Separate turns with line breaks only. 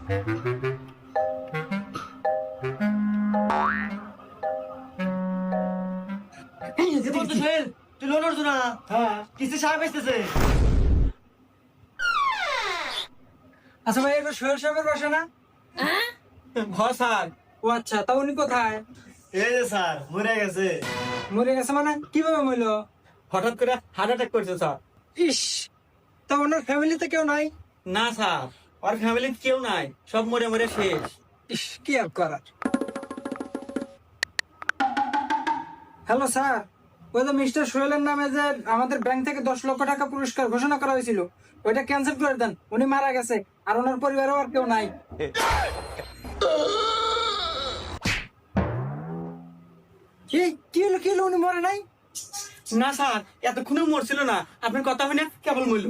তুই লোন উঠছো না?
হ্যাঁ।
কিস্তি সাহেব এসতেছে।
আচ্ছা ভাই, এটা সোহেল সাহেবের বাসা না?
হ্যাঁ স্যার।
ও আচ্ছা, তা উনি কোথায়?
এই যে স্যার মরে গেছে।
মরে গেছে মানে কিভাবে মরলো?
হঠাৎ করে হার্ট অ্যাটাক করছে স্যার।
ইস, তা ওনার ফ্যামিলিতে কেউ নাই?
না স্যার, ওর ফ্যামিলির কেউ নাই, সব মরে মরে শেষ।
ইস, কি আর করার। হ্যালো স্যার, ওই যে মিস্টার সোহেলের নামে যে আমাদের ব্যাংক থেকে 10 লক্ষ টাকা পুরস্কার ঘোষণা করা হয়েছিল, ওইটা ক্যান্সেল করে দেন। উনি মারা গেছে, আর ওনার পরিবারেও আর কেউ নাই। কি কি হলো, কি হলো? উনি মরে নাই?
না স্যার, এতক্ষণও মরছিল না, আপনার কথা হয় না, কেবল মরল।